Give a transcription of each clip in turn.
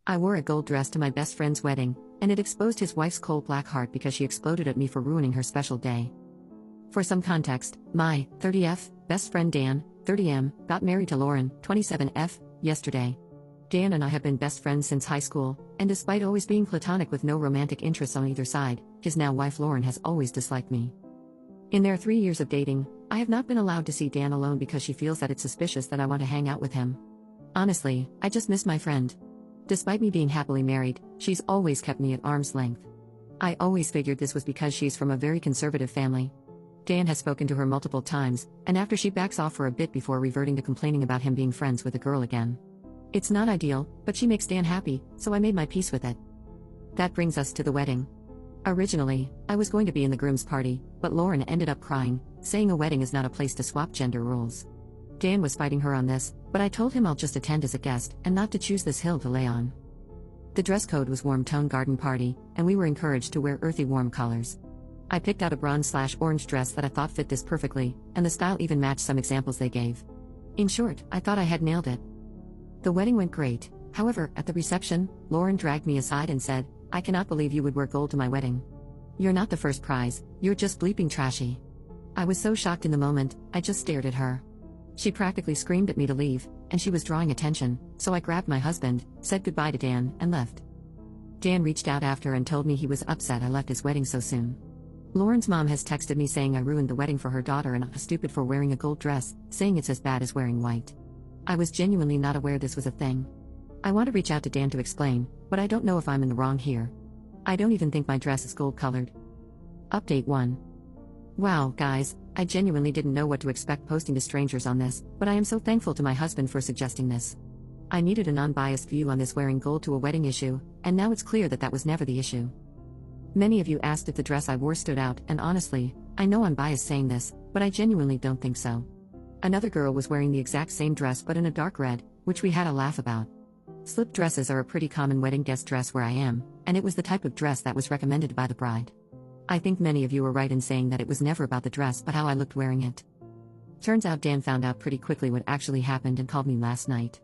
I wore a gold dress to my best friend's wedding, and it exposed his wife's cold black heart because she exploded at me for ruining her special day. For some context, my 30F best friend Dan, 30M, got married to Lauren, 27F, yesterday. Dan and I have been best friends since high school, and despite always being platonic with no romantic interests on either side, his now wife Lauren has always disliked me. In their 3 years of dating, I have not been allowed to see Dan alone because she feels that it's suspicious that I want to hang out with him. Honestly, I just miss my friend. Despite me being happily married, she's always kept me at arm's length. I always figured this was because she's from a very conservative family. Dan has spoken to her multiple times, and after she backs off for a bit before reverting to complaining about him being friends with a girl again. It's not ideal, but she makes Dan happy, so I made my peace with it. That brings us to the wedding. Originally, I was going to be in the groom's party, but Lauren ended up crying, saying a wedding is not a place to swap gender roles. Dan was fighting her on this, but I told him I'll just attend as a guest and not to choose this hill to lay on. The dress code was warm tone garden party, and we were encouraged to wear earthy warm colors. I picked out a bronze/orange dress that I thought fit this perfectly, and the style even matched some examples they gave. In short, I thought I had nailed it. The wedding went great, however, at the reception, Lauren dragged me aside and said, "I cannot believe you would wear gold to my wedding. You're not the first prize, you're just bleeping trashy." I was so shocked in the moment, I just stared at her. She practically screamed at me to leave, and she was drawing attention, so I grabbed my husband, said goodbye to Dan, and left. Dan reached out after and told me he was upset I left his wedding so soon. Lauren's mom has texted me saying I ruined the wedding for her daughter and I'm stupid for wearing a gold dress, saying it's as bad as wearing white. I was genuinely not aware this was a thing. I want to reach out to Dan to explain, but I don't know if I'm in the wrong here. I don't even think my dress is gold colored. Update 1. Wow, guys, I genuinely didn't know what to expect posting to strangers on this, but I am so thankful to my husband for suggesting this. I needed a non-biased view on this wearing gold to a wedding issue, and now it's clear that that was never the issue. Many of you asked if the dress I wore stood out, and honestly, I know I'm biased saying this, but I genuinely don't think so. Another girl was wearing the exact same dress but in a dark red, which we had a laugh about. Slip dresses are a pretty common wedding guest dress where I am, and it was the type of dress that was recommended by the bride. I think many of you were right in saying that it was never about the dress but how I looked wearing it. Turns out Dan found out pretty quickly what actually happened and called me last night.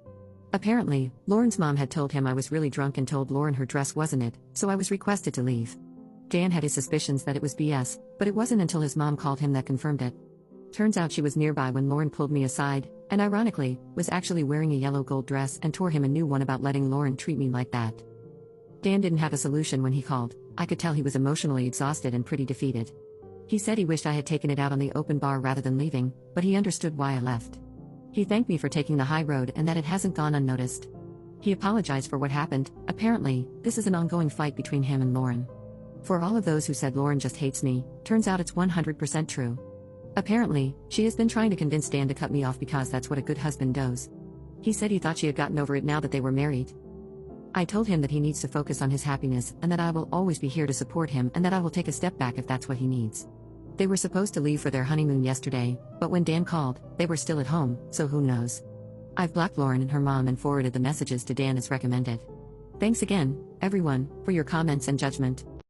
Apparently, Lauren's mom had told him I was really drunk and told Lauren her dress wasn't it, so I was requested to leave. Dan had his suspicions that it was BS, but it wasn't until his mom called him that confirmed it. Turns out she was nearby when Lauren pulled me aside, and ironically, was actually wearing a yellow gold dress and tore him a new one about letting Lauren treat me like that. Dan didn't have a solution when he called. I could tell he was emotionally exhausted and pretty defeated. He said he wished I had taken it out on the open bar rather than leaving, but he understood why I left. He thanked me for taking the high road and that it hasn't gone unnoticed. He apologized for what happened. Apparently, this is an ongoing fight between him and Lauren. For all of those who said Lauren just hates me, turns out it's 100% true. Apparently, she has been trying to convince Dan to cut me off because that's what a good husband does. He said he thought she had gotten over it now that they were married. I told him that he needs to focus on his happiness and that I will always be here to support him and that I will take a step back if that's what he needs. They were supposed to leave for their honeymoon yesterday, but when Dan called, they were still at home, so who knows. I've blocked Lauren and her mom and forwarded the messages to Dan as recommended. Thanks again, everyone, for your comments and judgment.